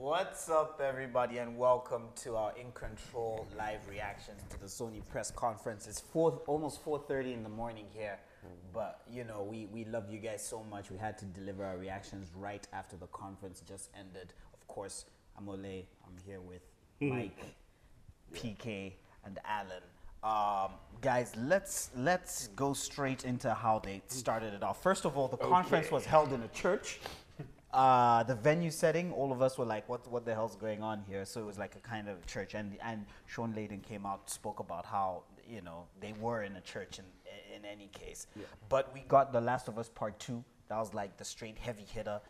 What's up, everybody, and welcome to our In Control live reactions to the Sony press conference. It's almost 4:30 in the morning here, but you know we love you guys so much. We had to deliver our reactions right after the conference just ended. Of course, I'm Ole. I'm here with Mike, PK, and Alan. Guys, let's go straight into how they started it off. First of all, the conference was held in a church. The venue setting, all of us were like, what the hell's going on here? So it was like a kind of church, and Sean Layden came out, spoke about how, you know, they were in a church in any case. Yeah. But we got The Last of Us Part 2. That was like the straight heavy hitter.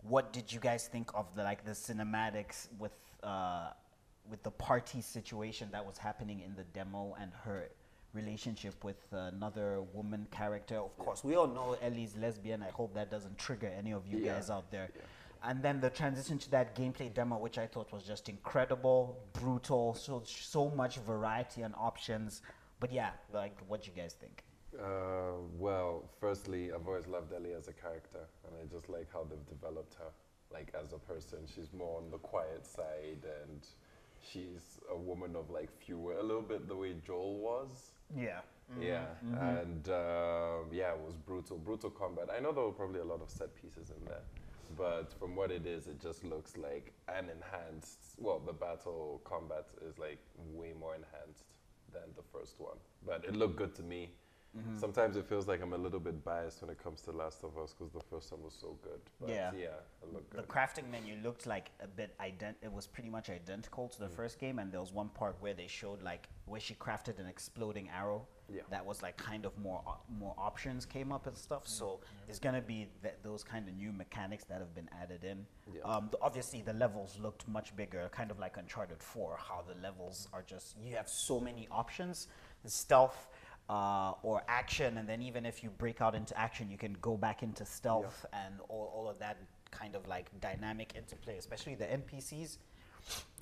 What did you guys think of the cinematics with the party situation that was happening in the demo and her relationship with another woman character? Of course, we all know Ellie's lesbian. I hope that doesn't trigger any of you guys out there. Yeah. And then the transition to that gameplay demo, which I thought was just incredible, brutal, so much variety and options. But yeah, like, what do you guys think? Well, firstly, I've always loved Ellie as a character, and I just like how they've developed her. Like, as a person, she's more on the quiet side, and she's a woman of like few, a little bit the way Joel was. Yeah. Mm-hmm. Yeah. Mm-hmm. And yeah, it was brutal combat. I know there were probably a lot of set pieces in there, but from what it is, it just looks like an enhanced, well, the battle combat is like way more enhanced than the first one, but it looked good to me. Mm-hmm. Sometimes it feels like I'm a little bit biased when it comes to Last of Us because the first one was so good. But yeah, it looked good. The crafting menu looked like a bit it was pretty much identical to the first game, and there was one part where they showed like where she crafted an exploding arrow. Yeah. That was like kind of more options came up and stuff. So there's gonna be those kind of new mechanics that have been added in. Yeah. Obviously the levels looked much bigger, kind of like Uncharted 4. How the levels are just, you have so many options, the stealth. Or action, and then even if you break out into action, you can go back into stealth, and all of that kind of like dynamic interplay, especially the NPCs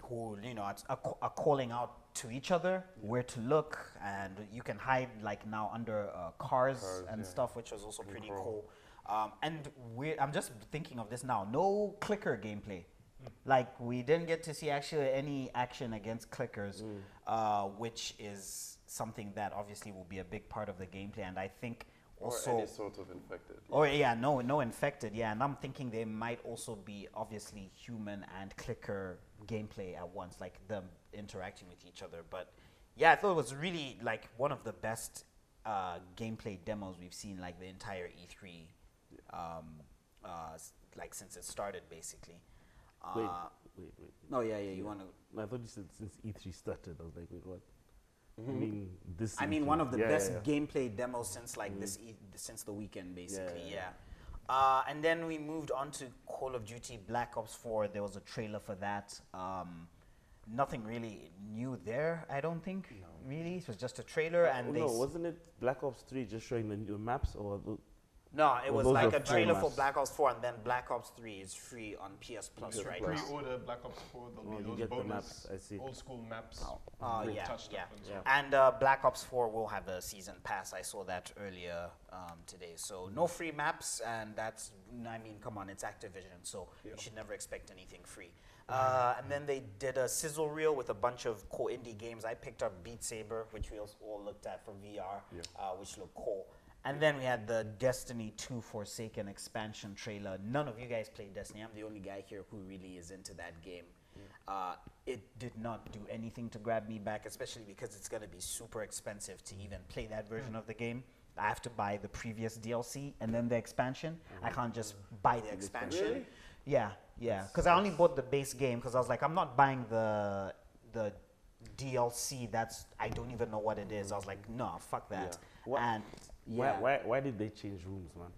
who, you know, are calling out to each other where to look, and you can hide like now under cars and stuff, which was also pretty cool. And I'm just thinking of this now, no clicker gameplay. Like, we didn't get to see actually any action against clickers, which is something that obviously will be a big part of the gameplay, and I think also... Or any sort of infected. Or no infected, and I'm thinking there might also be obviously human and clicker gameplay at once, like them interacting with each other. But yeah, I thought it was really like one of the best gameplay demos we've seen like the entire E3, like since it started basically. Wait. No, you want to... I thought you said since E3 started. I was like, wait, what? Mm-hmm. I mean, one of the best gameplay demos since like since the weekend, basically. And then we moved on to Call of Duty Black Ops 4. There was a trailer for that. Nothing really new there, I don't think. No. Really, it was just a trailer. And wasn't it Black Ops 3 just showing the new maps, or? No, it was like a trailer for Black Ops 4, and then Black Ops 3 is free on PS Plus right now. Pre-order Black Ops 4, there'll be those bonus maps, I see. old school maps. And Black Ops 4 will have a season pass. I saw that earlier today. So no free maps, and that's, I mean, come on, it's Activision, so you should never expect anything free. And then they did a sizzle reel with a bunch of cool indie games. I picked up Beat Saber, which we all looked at for VR, which looked cool. And then we had the Destiny 2 Forsaken expansion trailer. None of you guys played Destiny. I'm the only guy here who really is into that game. It did not do anything to grab me back, especially because it's going to be super expensive to even play that version of the game. I have to buy the previous DLC and then the expansion. I can't just buy the expansion. Really? Yeah. Because I only bought the base game because I was like, I'm not buying the DLC. I don't even know what it is. I was like, no, fuck that. And why did they change rooms, man?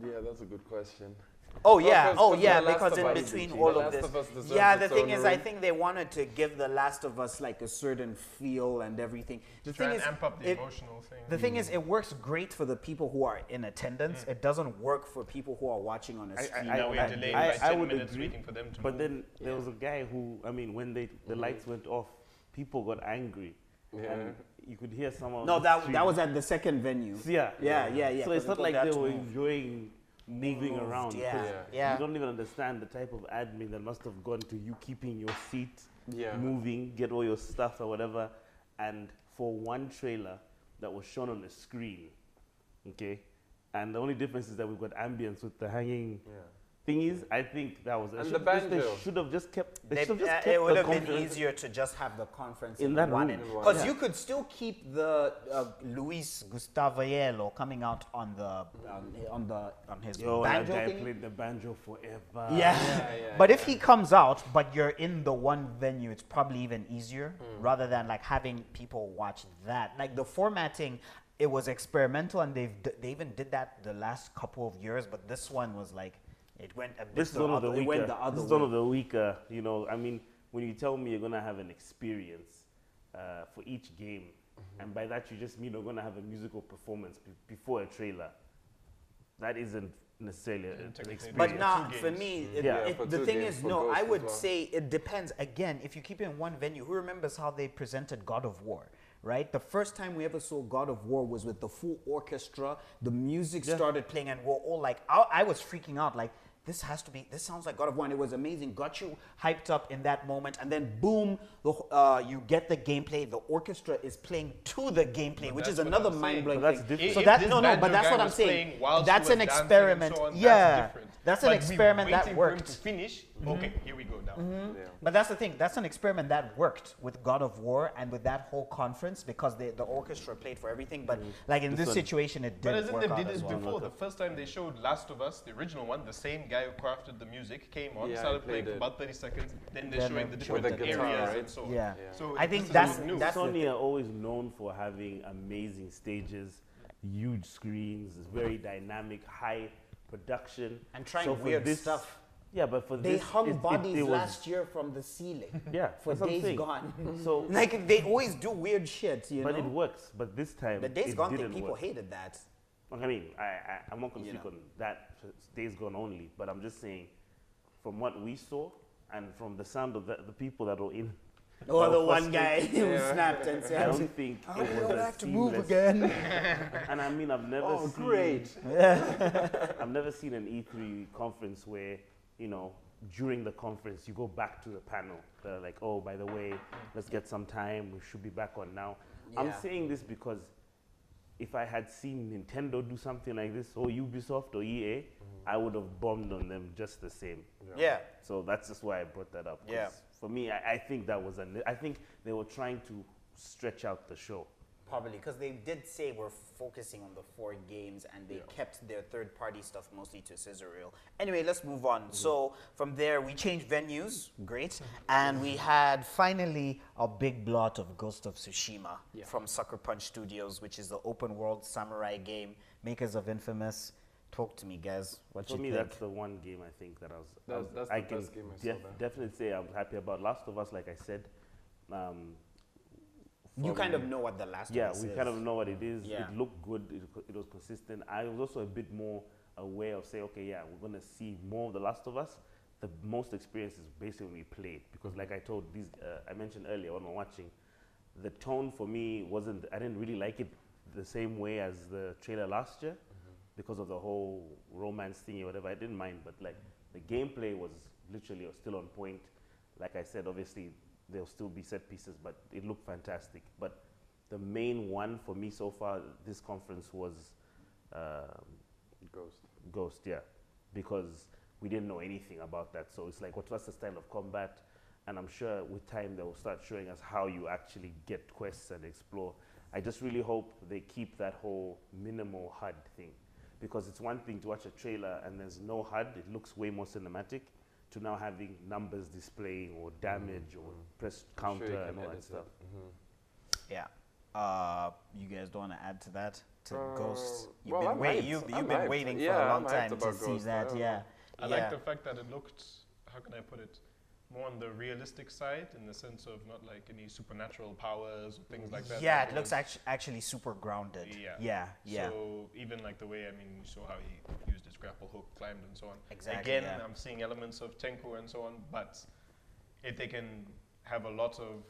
Yeah, that's a good question. Because in between all of this. The thing is, I think they wanted to give The Last of Us like a certain feel and everything. The thing is, amp up the emotional thing. The thing is, it works great for the people who are in attendance. It doesn't work for people who are watching on a stream. We're delayed by 10 minutes waiting for them to But then there was a guy who, I mean, when the lights went off, people got angry. And you could hear someone. No, that was at the second venue. Yeah. Yeah. So it's not like they were enjoying moving around. 'Cause Yeah. You don't even understand the type of admin that must have gone to you keeping your seat, Yeah. moving, get all your stuff or whatever. And for one trailer that was shown on the screen, okay? And the only difference is that we've got ambience with the hanging thingies. I think that was... And the banjo. They should have just kept... It would have been easier to just have the conference in that one room. because you could still keep the Luis Gustavo coming out on his Yo, banjo that guy thingy. played the banjo forever. But if he comes out, but you're in the one venue, it's probably even easier rather than like having people watch that. Like the formatting, it was experimental, and they even did that the last couple of years. But this one was like, it went a bit. This is one of the weaker. This is one of the weaker. You know, I mean, when you tell me you're gonna have an experience for each game, and by that you just mean you're gonna have a musical performance before a trailer, that isn't necessarily an experience. But now, for me, for the two thing games, is, for no, Ghost I as would well. say it depends. Again, if you keep it in one venue, who remembers how they presented God of War? Right? The first time we ever saw God of War was with the full orchestra. The music started playing, and we're all like, I was freaking out, like, this sounds like God of War, and it was amazing. Got you hyped up in that moment, and then boom, you get the gameplay. The orchestra is playing to the gameplay, which is another mind-blowing That's thing. different. So If that this but banjo that's guy what I'm was saying. playing whilst That's he an was dancing and experiment. so on, Yeah, that's different. that's an But experiment we're that waiting for him worked. to finish. Okay, here we go now. But that's the thing. That's an experiment that worked with God of War and with that whole conference because the orchestra played for everything. But like in this situation, it But didn't isn't work they out did as it well. before? The first time they showed Last of Us, the original one, the same guy who crafted the music came on, Yeah, started he playing played for it. about 30 seconds. Then they're Then showing they the showed different the guitar, areas right? and so on. Yeah. So I think this that's doesn't look new. that's the Sony are always known for having amazing stages, huge screens, very dynamic, high production, and trying So for weird this- stuff. Yeah, but for They this, hung bodies it was, last year from the ceiling Yeah, for that's what I'm Days saying. Gone. So, Like they always do weird shit, you but know. it works. But this time, The Days it Gone thing, didn't people work. hated that. I mean, I'm not going to You speak know. on that Days Gone only, but I'm just saying, from what we saw and from the sound of the people that were in, Or the were one guy frustrated, who snapped and I said, don't think "I it was go a back to move seamless- again." And I mean, I've never Oh, seen, great. I've never seen an E3 conference where, you know, during the conference you go back to the panel. They're like, oh, by the way, let's get some time. We should be back on now. I'm Yeah. saying this because if I had seen Nintendo do something like this, or Ubisoft or EA, I would have bombed on them just the same. Yeah. So that's just why I brought that up. 'cause Yeah. For me, I think that was I think they were trying to stretch out the show. Probably because they did say we're focusing on the 4 games, and they kept their third-party stuff mostly to Caesarreal. Anyway, let's move on. So from there, we changed venues, great, and we had finally a big blot of Ghost of Tsushima from Sucker Punch Studios, which is the open-world samurai game, makers of Infamous. Talk to me, guys. What For you me, think? that's the one game I think that That's I the can best game I saw there. definitely say I'm happy about. Last of Us, like I said. You from- kind of know what the last Yeah, of Us we is. kind of know what it is. Yeah. It looked good. It was consistent. I was also a bit more aware of saying, okay, yeah, we're going to see more of The Last of Us. The most experience is basically when we played. Because like I told these, I mentioned earlier when we were watching, the tone for me wasn't, I didn't really like it the same way as the trailer last year because of the whole romance thing or whatever. I didn't mind, but like the gameplay was literally still on point. Like I said, obviously there'll still be set pieces, but it looked fantastic. But the main one for me so far this conference was Ghost, yeah, because we didn't know anything about that. So it's like, what's the style of combat? And I'm sure with time they'll start showing us how you actually get quests and explore. I just really hope they keep that whole minimal HUD thing, because it's one thing to watch a trailer and there's no HUD, it looks way more cinematic, to now having numbers displaying or damage or press counter you and can all that edit stuff. Yeah. You guys don't want to add to that? To Ghost? You've well, been, I'm wait, hyped. you've I'm been hyped. waiting for Yeah, a long I'm hyped time to about see Ghost. that. Yeah. I like the fact that it looked, how can I put it, more on the realistic side, in the sense of not like any supernatural powers or things like that. Yeah, Like it looks was- actually super grounded. Yeah. Yeah. So even like the way, I mean, you saw how he used his grapple hook, climbed and so on. Exactly, Again, yeah. I'm seeing elements of Tenku and so on, but if they can have a lot of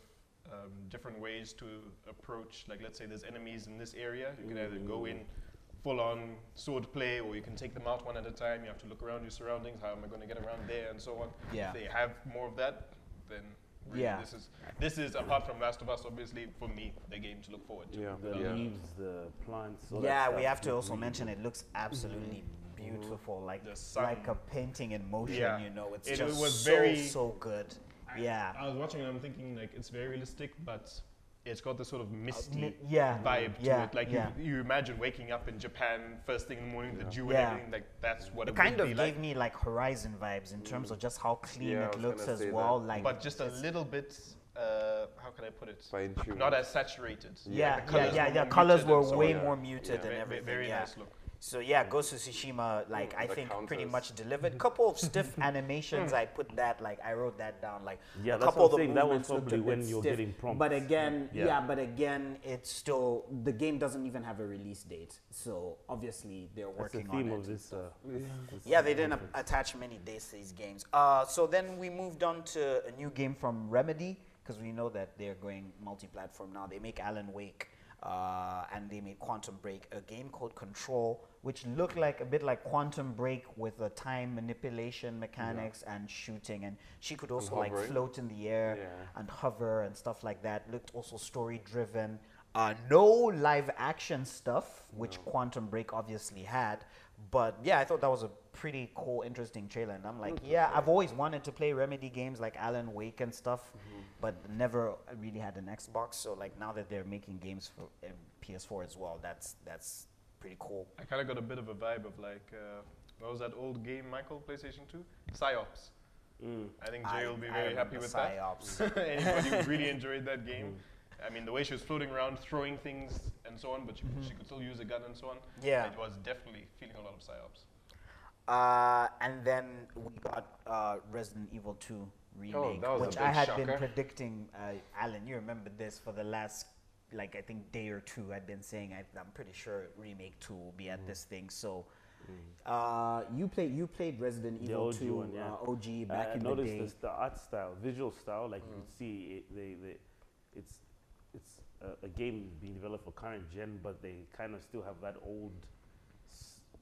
different ways to approach, like let's say there's enemies in this area, you can either go in, full-on sword play, or you can take them out one at a time. You have to look around your surroundings. How am I going to get around there, and so on. Yeah. If they have more of that, then really Yeah. this is apart from Last of Us, obviously for me the game to look forward to. Yeah. The leaves, the plants. All Yeah, that we stuff have to look also really mention good. it looks absolutely beautiful, like The sun. like a painting in motion. Yeah. You know, it's It just was so very- so good. Yeah. I was watching and I'm thinking like it's very realistic, but it's got this sort of misty yeah. vibe to Yeah, it. Like yeah. you imagine waking up in Japan first thing in the morning, the dew and Yeah. everything. Like that's what It it kind would of be gave like. me like Horizon vibes in terms of just how clean Yeah, I it was looks gonna as say well. that. Like, But just a it's- little bit. How can I put it? Fine-tuned. Not as saturated. Yeah, Like the colours yeah. were more Colors muted were and so way on. more muted Yeah. and Ve- everything. Very yeah. nice look. So yeah, Ghost of Tsushima, like I The think pretty counters. much delivered. Couple of stiff animations, I put that like I wrote that down. Like Yeah, a that's couple what of the I'm saying. That was movements looked probably a bit when you're stiff. getting prompts. But again, Yeah. but again, it's still the game doesn't even have a release date. So obviously they're That's the working theme on of it. this. this Yeah, they didn't conference. attach many dates to these games. So then we moved on to a new game from Remedy, because we know that they're going multi-platform now. They make Alan Wake, and they made Quantum Break, a game called Control, which looked like a bit like Quantum Break with the time manipulation mechanics and shooting. And she could also like hovering. float in the air Yeah. and hover and stuff like that. Looked also story-driven. No live action stuff, which Quantum Break obviously had. But yeah, I thought that was a pretty cool, interesting trailer. And I'm like, yeah, I've always wanted to play Remedy games like Alan Wake and stuff, but never really had an Xbox. So like now that they're making games for PS4 as well, that's pretty cool. I kind of got a bit of a vibe of like, what was that old game, Michael, PlayStation 2? Psyops. I think Jay will be very happy with Psyops. that. Anybody who really enjoyed that game. I mean, the way she was floating around, throwing things and so on, but she could still use a gun and so on. Yeah. It was definitely feeling a lot of Psyops. And then we got Resident Evil 2 remake, that was a which big I had been shocker. predicting. Alan, you remember this for the last, like I think day or two. I'd been saying I'm pretty sure remake 2 will be at this thing. So you played Resident The Evil OG 2 one, yeah. OG back I in the noticed day. the art style, visual style. Like you could see, it's a game being developed for current gen, but they kind of still have that old.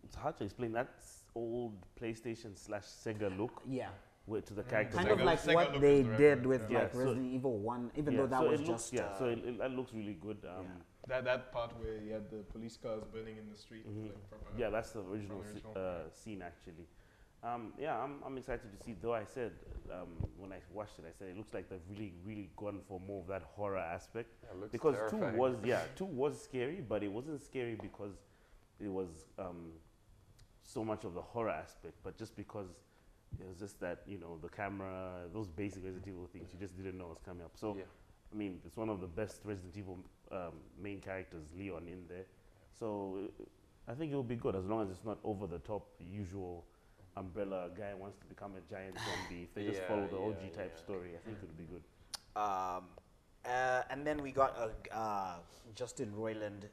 It's hard to explain that old PlayStation / Sega look Yeah. to the characters. Kind Sega- of like Sega what look they is the right did word, with yeah. like Yeah, so- Resident Evil 1, even Yeah, though that so was it looks, just. so that looks really good. That part where you had the police cars burning in the street. Like proper, Yeah, that's the original, From the original. scene actually. Yeah, I'm excited to see. Though I said when I watched it, I said it looks like they've really gone for more of that horror aspect. Yeah, it looks Because terrifying. two was scary, but it wasn't scary because it was so much of the horror aspect, but just because it was just that the camera, those basic Resident Evil things, you just didn't know was coming up. So. Yeah. I mean, it's one of the best Resident Evil main characters, Leon, in there. So I think it will be good as long as it's not over the top, usual Umbrella guy wants to become a giant zombie. If they just Yeah, follow the OG yeah, type yeah. story, I think it'll be good. And then we got Justin Roiland,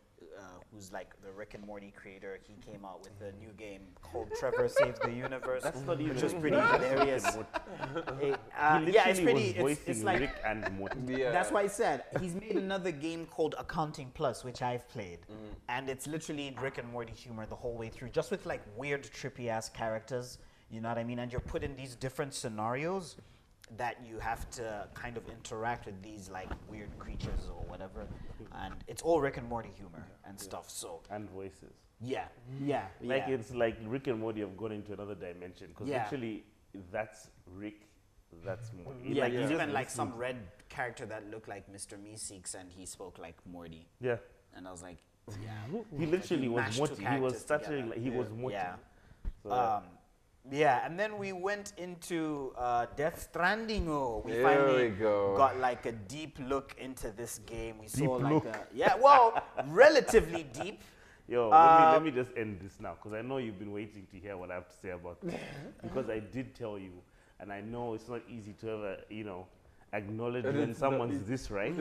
who's like the Rick and Morty creator. He came out with a new game called Trevor Saves the Universe, That's not even which was pretty hilarious. He Yeah, it's literally pretty. was It's voicing like Rick and Morty. Yeah. that's why I said he's made another game called Accounting Plus, which I've played, and it's literally Rick and Morty humor the whole way through, just with like weird, trippy ass characters. You know what I mean? And you're put in these different scenarios that you have to kind of interact with these like weird creatures or whatever, and it's all Rick and Morty humor and stuff. So And voices. yeah. Like it's like Rick and Morty have gone into another dimension because Yeah. literally that's Rick, that's Morty. Yeah, you there's just even like listen- some red character that looked like Mr. Meeseeks, and he spoke like Morty, Yeah, and I was like, yeah. he literally was mashed two Morty. He was characters stuttering together. like he was Morty. Yeah. So, Yeah, and then we went into Death Stranding. We There finally we go. got like a deep look into this game. We saw Deep like look. relatively deep. Yo, let me just end this now because I know you've been waiting to hear what I have to say about this. Because I did tell you, and I know it's not easy to ever, acknowledge when someone's this right.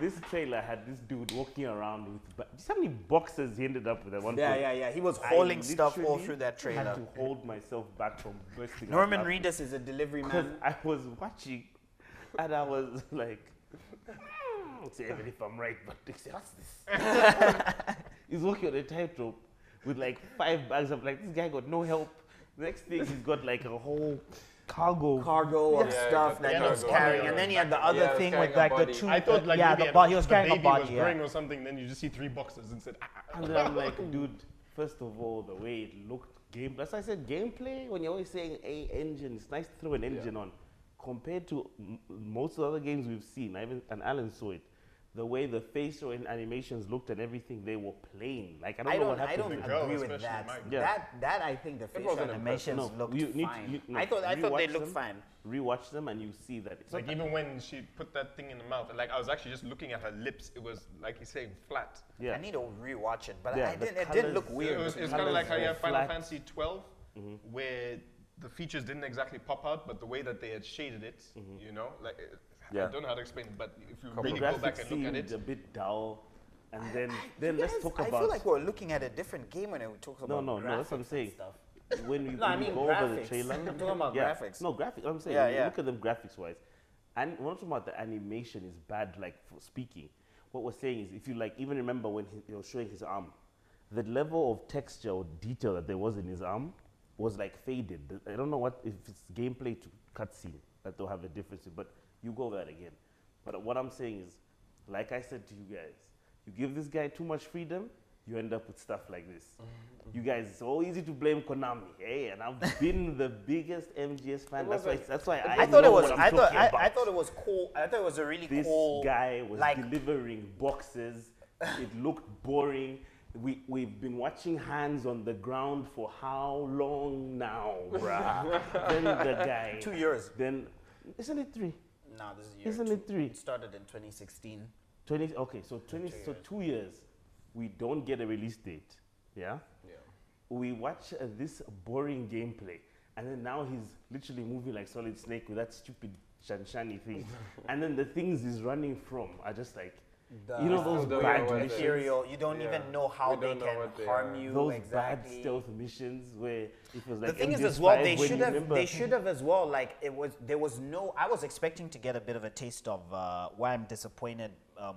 This trailer had this dude walking around with, do you see how many boxes he ended up with at one point? Yeah. He was I hauling stuff all literally through that trailer. had to hold myself back from bursting out Norman laughing. Reedus is a delivery Because man. I was watching and I was like, say even if I'm right, but they say, what's this? He's walking on a tightrope with like 5 bags. I'm like, this guy got no help. Next thing, he's got like a whole cargo of stuff that he was carrying, and then he had the other thing with like the two. I thought like maybe he was carrying a baby body. was growing or something. Then you just see 3 boxes and said, And then I'm like, dude, first of all, the way it looked, that's why I said gameplay. When you're always saying a engine, it's nice to throw an engine on. Compared to most of the other games we've seen, and Alan saw it, the way the facial and animations looked and everything, they were plain. Like I don't know what happened. I don't girl, agree with especially that. Yeah. That I think the facial wasn't animations looked fine. I thought they rewatch looked them, fine. Rewatch them and you see that it's like not even when she put that thing in the mouth, like I was actually just looking at her lips. It was like he's saying flat. yeah. I need to rewatch it, but Yeah, it the didn't look colours- weird. It's kind of colours like how you were have Final flat. Fantasy 12, where the features didn't exactly pop out, but the way that they had shaded it, you know, like Yeah. I don't know how to explain it, but if you The really go back graphics and look at seemed it, a bit dull. And then let's talk I about feel like we're looking at a different game when we talk about no, that's what I'm graphics and saying. stuff. when we, No, I when we mean go over the graphics. trailer. I'm talking about graphics. No, graphics. I'm saying, Yeah, when you yeah. look at them graphics wise. And we're not talking about the animation is bad, like for speaking. What we're saying is, if you like, even remember when he was showing his arm, the level of texture or detail that there was in his arm was like faded. I don't know what, if it's gameplay to cutscene that they'll have a difference in, but you go over that again. But what I'm saying is, like I said to you guys, you give this guy too much freedom, you end up with stuff like this. You guys, it's so easy to blame Konami, hey, and I've been the biggest MGS fan. That's why I thought it know was. what I'm I thought. talking I about. thought it was cool. I thought it was a really This cool. guy was like- delivering boxes. It looked boring. We've been watching hands on the ground for how long now, bruh? Then the guy. 2 years. Then, isn't it 3? No, this is year Isn't 2. it 3? It started in 2016. 20, okay, so 20, so 2 years. We don't get a release date, yeah? Yeah. We watch this boring gameplay, and then now he's literally moving like Solid Snake with that stupid shiny thing. And then the things he's running from are just like, you know, those Still don't bad know what missions. material. You don't Yeah. even know how We they don't know can what they harm are. you Those exactly. bad stealth missions where it was The like thing is, MGS5 as well, when you remember- they should have as well. Like there was no. I was expecting to get a bit of a taste of why I'm disappointed.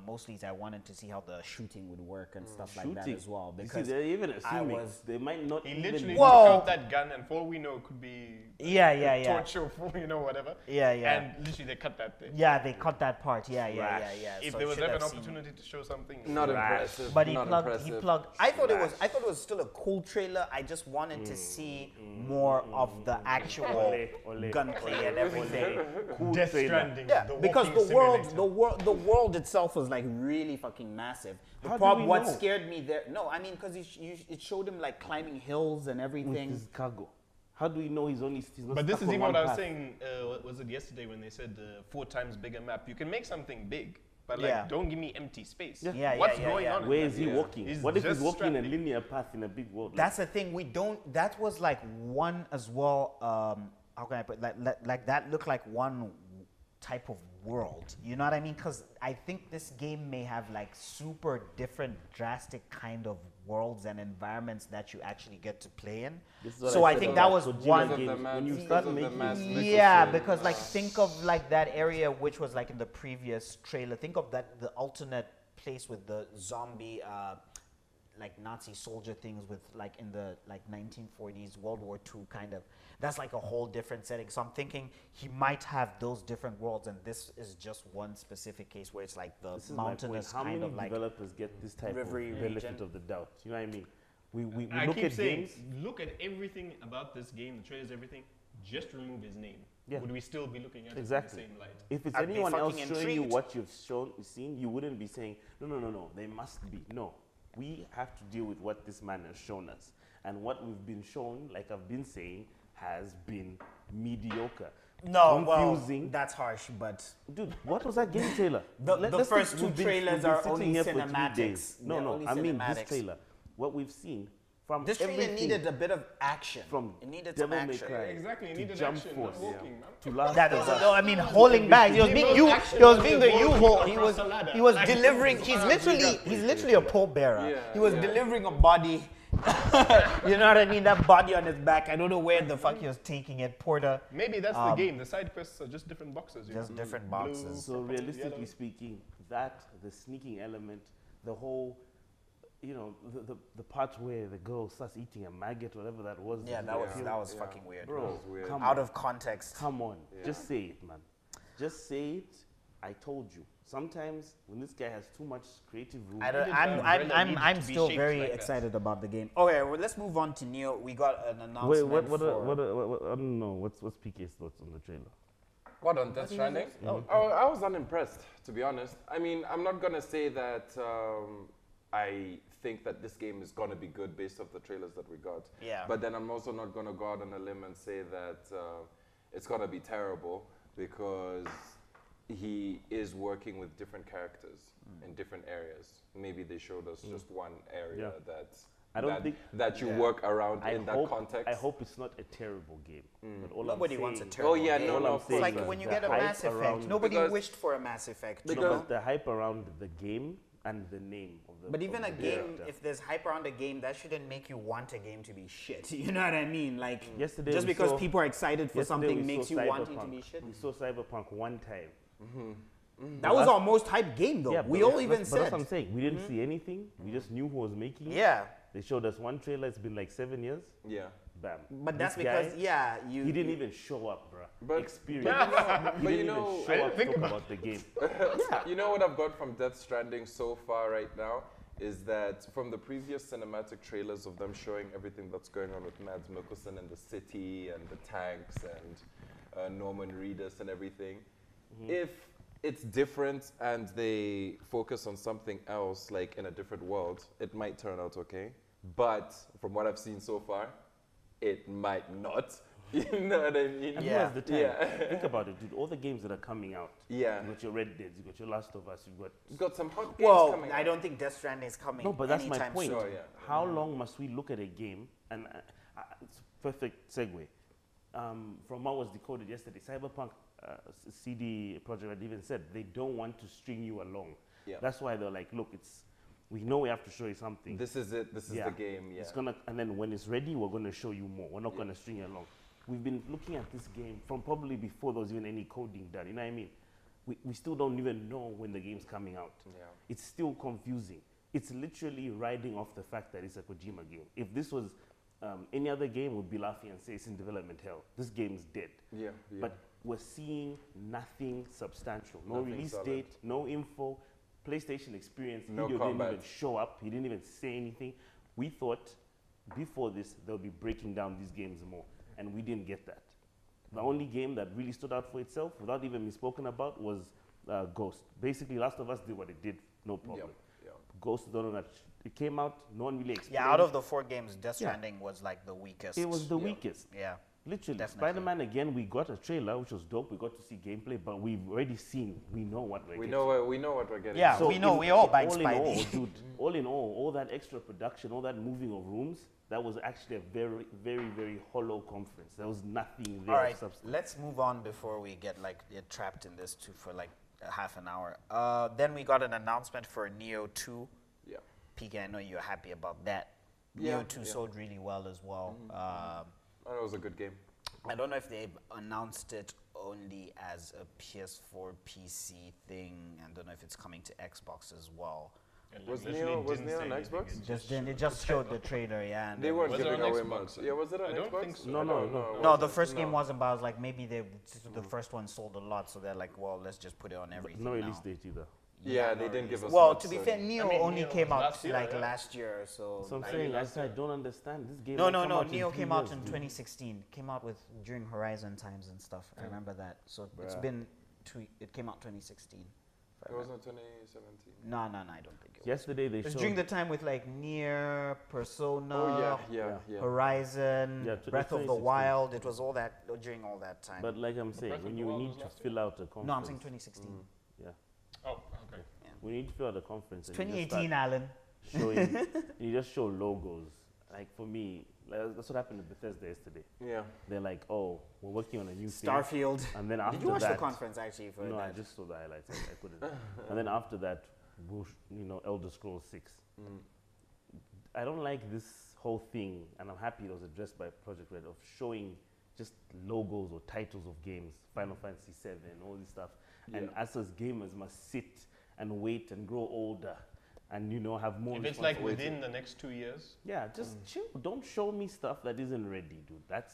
Mostly, is I wanted to see how the shooting would work and stuff like that shooting. as well. You see, Because they're even assuming was- they might not he even literally be- took Whoa. out that gun, and for all we know, it could be yeah. torture for whatever. Yeah. And literally, they cut that thing. Yeah, they cut that part. Yeah. If So there was should ever an have seen- opportunity to show something, Not Right. impressive. But he not plugged. impressive. He plugged. I thought it was still a cool trailer. I just wanted to see more of the actual Ole, gunplay and everything. Cool Death trailer. Stranding, Yeah, the because walking simulator. the world itself was like really fucking massive. The How do problem, we what know? scared me there? No, I mean because it showed him like climbing hills and With everything. his cargo. How do we know he's not But this stuck is on even one what I was path? saying. Was it yesterday when they said 4 times bigger map? You can make something big, but like Yeah. don't give me empty space. Yeah, What's yeah, going yeah. on? in Where that is he game? walking? He's What if he's just walking in a stranding. linear path in a big world? That's the thing. We don't. That was like one as well. How can I put like that looked like one type of world. You know what I mean? Because I think this game may have like super different, drastic kind of worlds and environments that you actually get to play in. This is what So I said think about that was Kojima one. games. Because of the When you mass- start because of the making mass Yeah, Nicholson, because like think of like that area which was like in the previous trailer. Think of that the alternate place with the zombie like Nazi soldier things with like in the like 1940s World War II kind of. That's like a whole different setting. So I'm thinking he might have those different worlds, and this is just one specific case where it's like the This is my point. mountainous How kind many of like. developers get this type of rivery benefit region? of the doubt? You know what I mean? We I look keep at saying, games. look at everything about this game, the trailers, everything. Just remove his name. Yeah. Would we still be looking at Exactly. it in the same light? If it's I'd be anyone else fucking showing you intrigued. what you've seen, you wouldn't be saying, no, they must be. No, we have to deal with what this man has shown us. And what we've been shown, like I've been saying, has been mediocre. No, confusing. well, that's harsh, but Dude, what was that game trailer? The Let's first think two we've been- trailers we've been are sitting only here for 3 cinematics. days. They're No, only I mean cinematics. this trailer. What we've seen from this trailer everything needed a bit of action. from It needed some Devil May action. Cry Exactly, you to needed Jump action, Force not walking, man. to Last That of is, Us. no, I mean, holding back. He was being Give you. us action He was when being you're the walking U-haul. across the ladder. He was Like, delivering. He's literally a pallbearer. Yeah, he was yeah. delivering a body. You know what I mean? That body on his back. I don't know where the fuck he was taking it. Porter. Maybe that's the game. The side quests are just different boxes. You Just know? different Blue, boxes. So purple, realistically yellow. speaking, that the sneaking element, the whole you know, the part where the girl starts eating a maggot, whatever that was. Yeah, that was Yeah. fucking weird. Bro, That was weird. come Out on. of context. Come on, Yeah. just say it, man. Just say it. I told you. Sometimes when this guy has too much creative room, I don't, Even the umbrella needs I'm to be still shaped very like that. excited about the game. Okay, well, let's move on to Neo. We got an announcement wait, for... I don't know. What's PK's thoughts on the trailer? What, on Death Stranding? Oh, I was unimpressed, to be honest. I mean, I'm not going to say that I think that this game is going to be good based off the trailers that we got. Yeah. But then I'm also not going to go out on a limb and say that it's going to be terrible, because he is working with different characters in different areas. Maybe they showed us just one area that you work around in that context. I hope it's not a terrible game. But all Nobody I'm wants a saying, terrible yeah, game. no, no, all I'm of It's saying like is when you the get a hype Mass Effect. around- Nobody Because- wished for a Mass Effect. you because know? the hype around the game and the name of the. But even of a the game, character. if there's hype around a game, that shouldn't make you want a game to be shit. You know what I mean? Like, Yesterday just we because saw- people are excited for Yesterday something we makes saw you want it to Cyberpunk. be shit. We saw Cyberpunk one time. That was our most hyped game, though. Yeah, We but all even But that's said. what I'm saying. We didn't see anything. We just knew who was making it. Yeah, They showed us one trailer. It's been like 7 years. Yeah. Bam. but that's This because guy, you. he didn't even show up, bruh. But- Experience. But He you didn't know, even show up to talk about the game. You know what I've got from Death Stranding so far right now is that from the previous cinematic trailers of them showing everything that's going on with Mads Mikkelsen and the city and the tanks and Norman Reedus and everything, if it's different and they focus on something else, like in a different world, it might turn out okay. But from what I've seen so far, it might not. You know what I mean? And Yeah. who has the time? Yeah. Think about it, dude. All the games that are coming out. Yeah. You got your Red Dead, you got your Last of Us, you got. You've got some hot games Well, coming I out. don't think Death Stranding is coming. No, but that's my anytime point. soon. Sure, yeah. How long must we look at a game? And it's a perfect segue. From what was decoded yesterday, Cyberpunk CD Projekt Red even said they don't want to string you along. Yeah. That's why they're like, look, we know we have to show you something. This is it. This is Yeah. the game. Yeah. It's gonna, and then when it's ready, we're gonna show you more. We're not gonna string you along. We've been looking at this game from probably before there was even any coding done. You know what I mean? We still don't even know when the game's coming out. Yeah. It's still confusing. It's literally riding off the fact that it's a Kojima game. If this was any other game, we'd be laughing and say it's in development hell. This game is dead. Yeah. Yeah. But we're seeing nothing substantial. No Nothing release solid. date, no info. PlayStation Experience, No Hideo didn't combat. even show up. He didn't even say anything. We thought before this they'll be breaking down these games more, and we didn't get that. The only game that really stood out for itself, without even being spoken about, was Ghost. Basically, Last of Us did what it did, no problem. Yeah. Ghost, don't know that it came out, no one really explained. Yeah, out of the 4 games, Death Yeah. Stranding was like the weakest. it was the Yeah. weakest. Yeah. Literally, Definitely. Spider-Man again. We got a trailer, which was dope. We got to see gameplay, but we've already seen. We know what we're We getting. know what we're getting. Yeah. we know, we all buying all in all, Spidey. dude. All in all that extra production, all that moving of rooms, that was actually a very, very, very hollow conference. There was nothing there All of right, substance. let's move on before we get trapped in this for like a half an hour. Then we got an announcement for Neo 2. Yeah. PK, I know you're happy about that. Yeah, Neo 2 yeah. sold really well as well. It was a good game. I don't know if they've announced it only as a PS4 PC thing. I don't know if it's coming to Xbox as well. And Was literally Neo- was didn't Neo say on anything, Xbox? It just showed the trailer, yeah. And They then- weren't Was it giving on away Xbox? much. Yeah, was it on I don't Xbox? think so. No, I no, don't no. know. No, Was the it? first game No. wasn't, but I was like, maybe the first one sold a lot, so they're like, well, let's just put it on everything. No release now. date either. Yeah, they didn't give us. Well, much, to be so- fair, Neo I mean, only Neo came was out last year, yeah. last year, so. So I'm like- saying, last I year. don't understand this game. no, might no, come no. out in Neo 3 came out years, in dude. 2016. Came out during Horizon times and stuff. I remember that. So it's Bruh. been it came out 2016. if I It was remember. not 2017. No, I don't think it was. Yesterday they It was showed. during the time with like Nier, Persona, Oh yeah. Horizon, Yeah, Breath of the 2016. Wild. It was all that during all that time. But like I'm Breath saying, of when the you Wild need was to last fill out a conference. no, I'm saying 2016. Yeah. Oh, okay. When you need to fill out a conference. It's and you just start 2018, Alan. showing, you just show logos. Like for me, like, that's what happened at Bethesda yesterday. Yeah. They're like, oh, we're working on a new thing. Starfield. And then after Did you watch that, the conference actually for no, I that? just saw the highlights. I couldn't. And then after that, Elder Scrolls 6. I don't like this whole thing, and I'm happy it was addressed by Project Red, of showing just logos or titles of games, Final Fantasy 7, all this stuff. And Yeah. us as gamers must sit and wait and grow older and have more. If it's like responsibility. within the next 2 years, Yeah, just chill. Don't show me stuff that isn't ready, dude. That's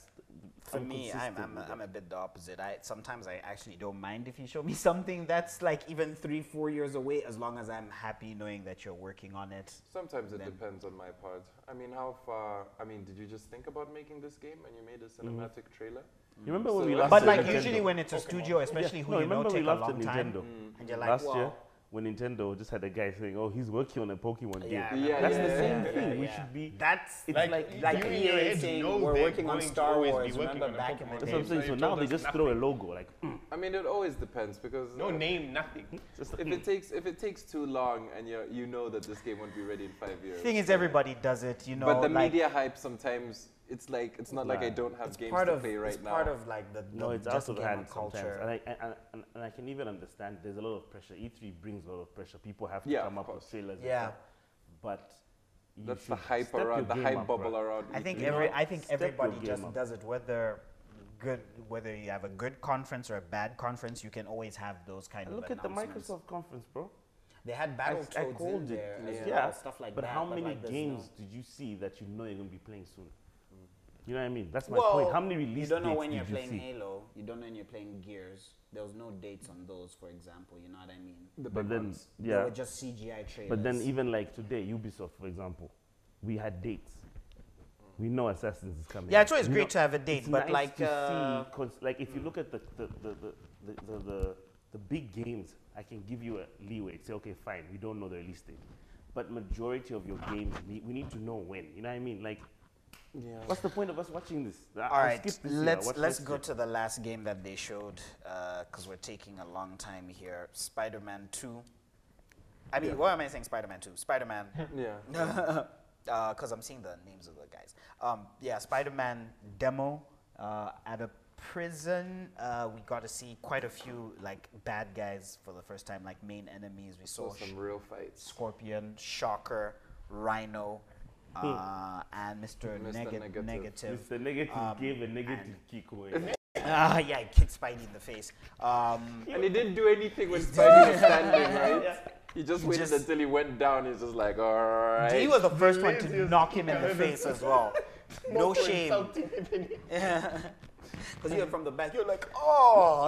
For me, I'm consistent a bit the opposite. Sometimes I actually don't mind if you show me something that's like even 3-4 years away, as long as I'm happy knowing that you're working on it. Sometimes it Then- depends on my part. I mean, how far? I mean, did you just think about making this game and you made a cinematic trailer? You remember when we So- laughed But at like Nintendo? usually when it's a studio, especially who no, you know remember we take a laughed at long time, Nintendo and you're like, last well, year when Nintendo just had a guy saying, "Oh, he's working on a Pokemon game." Yeah, Yeah, That's yeah, the same yeah, thing. yeah, We yeah. should be. That's It's like, like you in EA your head saying know we're they're working on going to Star always be Wars. working Remember on a back in Pokemon the That's day? what I'm saying. So So you now told they us just throw a nothing. logo like. I mean, it always depends because no name, nothing. Just if it takes too long and you know that this game won't be ready in 5 years. Thing is, everybody does it, But the like, media hype sometimes it's not like I Nah. don't have it's games part to of play right it's now. part of like the No, it's just out of gamer hand culture. sometimes, and I can even understand. There's a lot of pressure. E3 brings a lot of pressure. People have to Yeah, come of up with course. trailers. and Yeah. stuff. But you That's the should hype step your around the game hype up, bubble bruh. around. I think E3. I think Step your everybody game just up. does it, whether you have a good conference or a bad conference, you can always have those kind And of look at the announcements. Microsoft conference, bro. They had I Battletoads called in it. there as Yeah, well, stuff like but that. how many like, there's games no- did you see that you know you're going to be playing soon? You know what I mean? That's my Well, point. How many release you don't know dates when you're did you playing see? Halo. You don't know when you're playing Gears. There was no dates on those, for example. You know what I mean? The But big then, ones. They yeah. were just CGI trailers. But then even like today, Ubisoft, for example, we had dates. We know Assassin's is coming. Yeah, it's always We great know- to have a date, it's but nice like, to see, like if you look at the big games, I can give you a leeway. Say, okay, fine, we don't know the release date, but majority of your games, we need to know when. You know what I mean? Like, Yeah. what's the point of us watching this? all right, let's let's go to the last game that they showed because we're taking a long time here. Spider-Man 2. I mean, why am I saying Spider-Man 2? Spider-Man. Yeah. Because I'm seeing the names of the guys. Yeah, Spider-Man demo at a prison. We got to see quite a few like bad guys for the first time, like main enemies. We So saw some real fights. Scorpion, Shocker, Rhino, and Mr. Mr. Negative. Mr. Negative gave a negative and- kick away. Yeah, he kicked Spidey in the face. And he didn't do anything when Spidey was standing, right? He just He waited just- until he went down. He's just like, all right. He was the first one to laziest knock him in the I've ever face as well. No shame. Insulting. Because you're from the back, you're like, oh,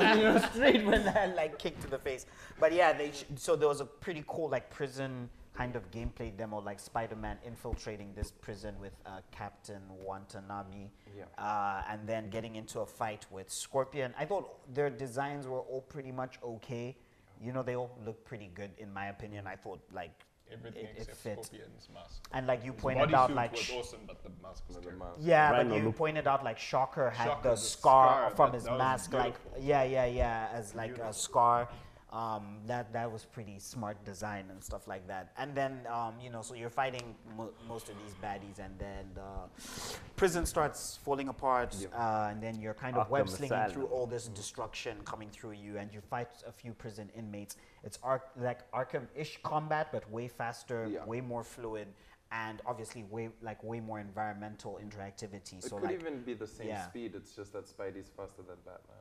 straight when that like kick to the face. But yeah, so there was a pretty cool like prison kind of gameplay demo, like Spider-Man infiltrating this prison with Captain Watanabe, and then getting into a fight with Scorpion. I thought their designs were all pretty much okay. You know, they all look pretty good in my opinion. I thought like Everything it except fit. Scorpion's mask. And like you His pointed out, bodysuit like was awesome, but the mask was terrible. yeah, Rhino but you looked- pointed out like Shocker had Shocker, the the scar scar, from that- his that was mask, like beautiful. yeah, as like a scar. That was pretty smart design and stuff like that. And then so you're fighting most of these baddies, and then the prison starts falling apart, and then you're kind of Arkham web slinging Asylum. through all this destruction coming through you, and you fight a few prison inmates. It's like Arkham-ish combat, but way faster, way more fluid, and obviously way more environmental interactivity. It So could like even be the same yeah. speed. It's just that Spidey's faster than Batman.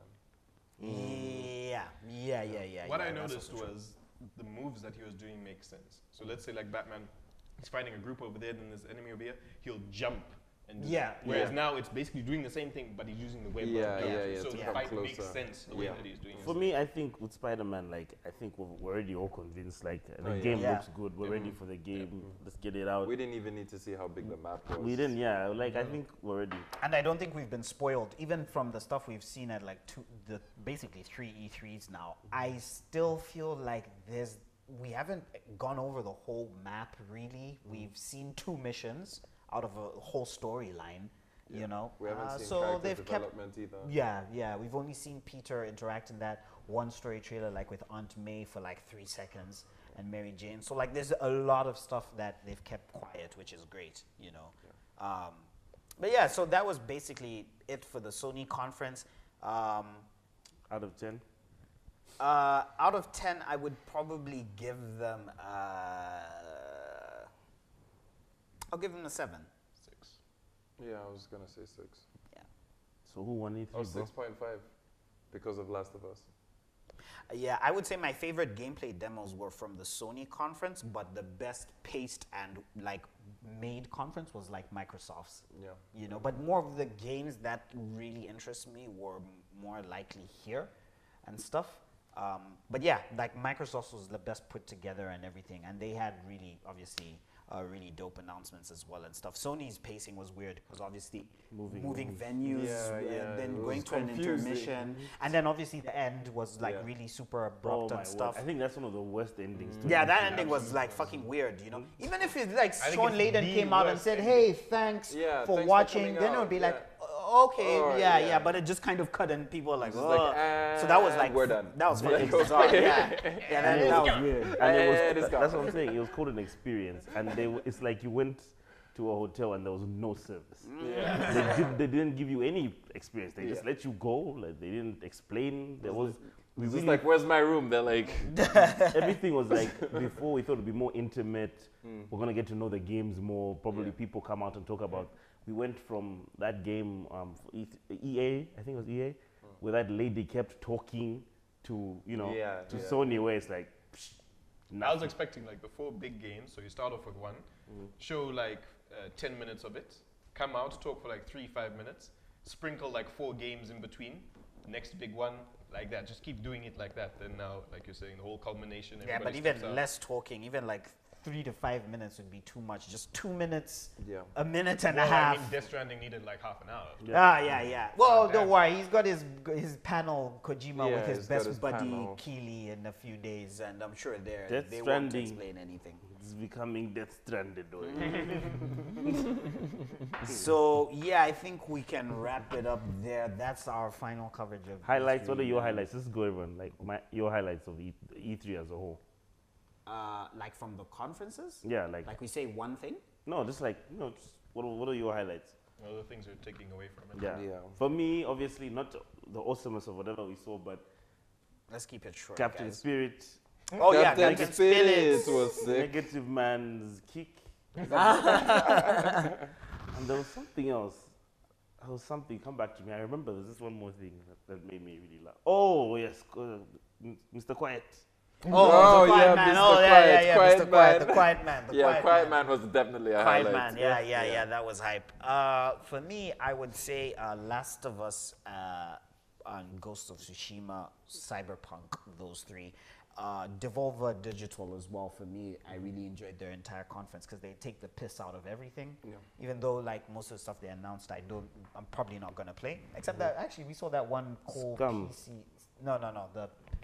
yeah. What I that's noticed also true. was the moves that he was doing make sense. So let's say like Batman, he's fighting a group over there, then there's enemy over here. He'll jump and do Yeah, that. Whereas yeah. now it's basically doing the same thing, but he's using the web. Yeah, of yeah, So to the come fight makes closer. sense the way Yeah. that he's doing it. For me, I think with Spider-Man, like I think we're already all convinced. Like the Oh, yeah. game Yeah. looks good. We're ready for the game. Let's get it out. We didn't even need to see how big the map was. We didn't, yeah. Like I think we're ready. And I don't think we've been spoiled, even from the stuff we've seen at like basically 3 E3s now. I still feel like we haven't gone over the whole map really. We've seen 2 missions out of a whole storyline, you know. We haven't seen so character they've kept development either. yeah. We've only seen Peter interact in that one story trailer, like with Aunt May for like 3 seconds, and Mary Jane. So like, there's a lot of stuff that they've kept quiet, which is great, you know. But yeah, so that was basically it for the Sony conference. Out of 10. Out of 10, I would probably give them. I'll give them a 7. 6. Yeah, I was gonna say 6. So who won E3, Oh, bro? 6.5 because of Last of Us. Yeah, I would say my favorite gameplay demos were from the Sony conference, but the best paced and like made conference was like Microsoft's. Yeah. You know, but more of the games that really interest me were more likely here and stuff. But yeah, like Microsoft was the best put together and everything, and they had really, obviously, really dope announcements as well and stuff. Sony's pacing was weird because obviously moving venues, Yeah, then it going was to an confusing. intermission, and then obviously the end was like really super abrupt my and stuff. word. I think that's one of the worst endings. To Yeah, an that E3. ending was like fucking weird, you know. Even if it's like think Sean it's Layden the came out and worst said, ending. "Hey, thanks Yeah, for thanks for watching," coming then it would out, be like, yeah. "Okay, Or, yeah, yeah. but it just kind of cut and people were like, It's just "Oh." like, So that was like we're done. That was fucking Yeah. bizarre. Yeah, that was weird. And it And was, it's that's gone. what I'm saying. It was called an experience, and it's like you went to a hotel and there was no service. Yeah. They didn't give you any experience. They just let you go. Like they didn't explain. There was we It's really, just like, where's my room? They're like, everything was like before. We thought it'd be more intimate. We're gonna get to know the games more. Probably people come out and talk about. We went from that game, EA, I think it was EA, where that lady kept talking to Sony, where it's like. I was expecting like before big games, so you start off with one, show like 10 minutes of it, come out, talk for like 3-5 minutes, sprinkle like 4 games in between, next big one, like that. Just keep doing it like that. Then now, like you're saying, the whole culmination. Yeah, but everybody even steps out. less talking, even like 3 to 5 minutes would be too much. Just 2 minutes, yeah. a minute and a Well, half. I mean, Death Stranding needed like half an hour. Yeah. Well, Not don't bad. worry. He's got his panel Kojima Yeah, with his he's got best his buddy panel. Keely in a few days, and I'm sure Death they won't Stranding. explain anything. It's becoming Death Stranded. So yeah, I think we can wrap it up there. That's our final coverage of Highlights. What are E3. your highlights? Let's go, everyone. Like your highlights of E3 as a whole. Like from the conferences? Yeah, like we say one thing. no, just like just what are your highlights? All the things you're taking away from it. Yeah. Yeah. For me, obviously not the awesomeness of whatever we saw, but Let's keep it short, Captain guys. Spirit, Oh yeah, Captain Captain Spirit Spirit. was sick. Negative Man's Kick, and there was something else. There was something. Come back to me. I remember there's this one more thing that made me really laugh. Oh yes, Mr. Quiet. Oh, the Quiet yeah, Man. Mr. Oh, Quiet, yeah, Quiet Mr. Quiet, Man. the Quiet Man. The Yeah, Quiet Man was definitely a Quiet highlight. Man, yeah, that was hype. For me, I would say Last of Us and Ghost of Tsushima, Cyberpunk, those three. Devolver Digital as well for me. I really enjoyed their entire conference because they take the piss out of everything. Yeah. Even though like most of the stuff they announced, I'm probably not gonna play. Except that actually we saw that one cool Scum. PC. No.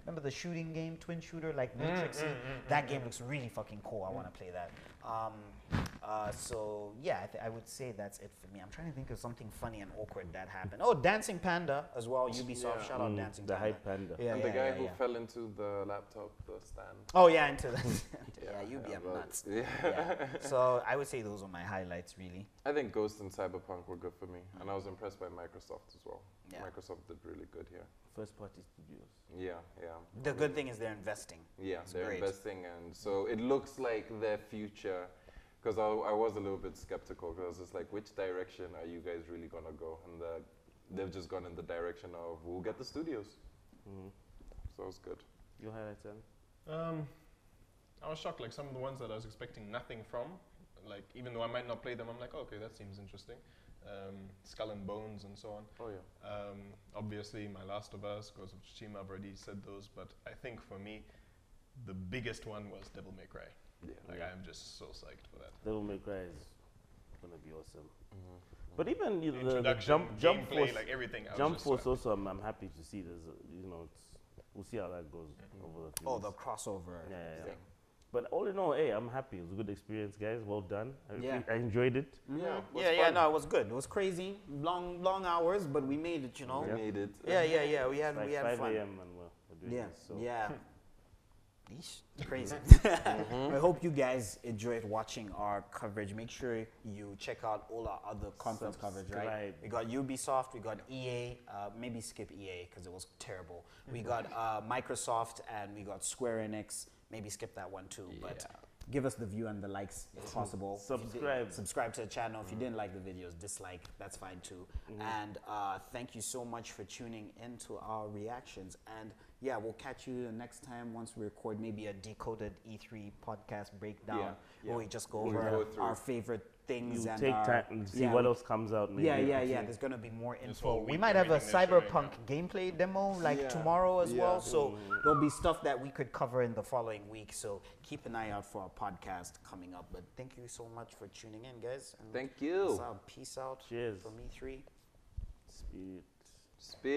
Remember the shooting game, twin shooter, like Matrix? That game looks really fucking cool. I want to play that. So yeah, I would say that's it for me. I'm trying to think of something funny and awkward that happened. Oh, Dancing Panda as well. Ubisoft, Yeah. shout out Dancing The Panda. Hype Panda. Yeah, And the guy who yeah. fell into the laptop, the stand. Oh yeah, into the yeah, UBM but- nuts. Yeah. Yeah. So I would say those are my highlights really. I think Ghost and Cyberpunk were good for me, and I was impressed by Microsoft as well. Yeah. Microsoft did really good here. First party studios. Yeah. The good thing is they're investing. Yeah, It's they're great. investing, and so it looks like their future. Because I was a little bit skeptical, because I was just like, which direction are you guys really gonna go? And they've just gone in the direction of we'll get the studios. So it's good. Your highlights, Sam? I was shocked, like some of the ones that I was expecting nothing from, like even though I might not play them, I'm like, oh, okay, that seems interesting. Skull and Bones and so on. Oh yeah. Obviously, My Last of Us, Ghost of Tsushima, I've already said those, but I think for me, the biggest one was Devil May Cry. Yeah. Like I'm just so psyched for that. Devil May Cry is gonna be awesome. But even The the introduction, jump gameplay, force, like everything. I was jump just force swept. also. I'm happy to see. There's we'll see how that goes over the few Oh, months. the crossover Yeah. thing. But all in all, hey, I'm happy. It was a good experience, guys. Well done. Yeah. I enjoyed it. Yeah. it was Yeah, fun. no, it was good. It was crazy, long hours, but we made it, you know. We made it. Yeah. We had Like 5 fun. a.m. and we're doing Yeah, this. So yeah. Yeesh, crazy. I hope you guys enjoyed watching our coverage. Make sure you check out all our other conference coverage, right? Subscribe. We got Ubisoft, we got EA, maybe skip EA because it was terrible. We got Microsoft and we got Square Enix. Maybe skip that one too, but give us the view and the likes if possible. If you did, Subscribe. subscribe to the channel. If you didn't like the videos, dislike, that's fine too. And thank you so much for tuning into our reactions. And yeah, we'll catch you next time once we record maybe a decoded E3 podcast breakdown Yeah, where we just go We'll over go through. our favorite things You and take our- time and see yeah, what we- else comes out. Maybe. yeah. There's gonna be more info. whole We week might we're have a reading this right Cyberpunk gameplay demo like Yeah, tomorrow as well. yeah. So there'll be stuff that we could cover in the following week. So keep an eye out for our podcast coming up. But thank you so much for tuning in, guys. And Thank you. Peace out Cheers. from E3. Spirit. Spirit.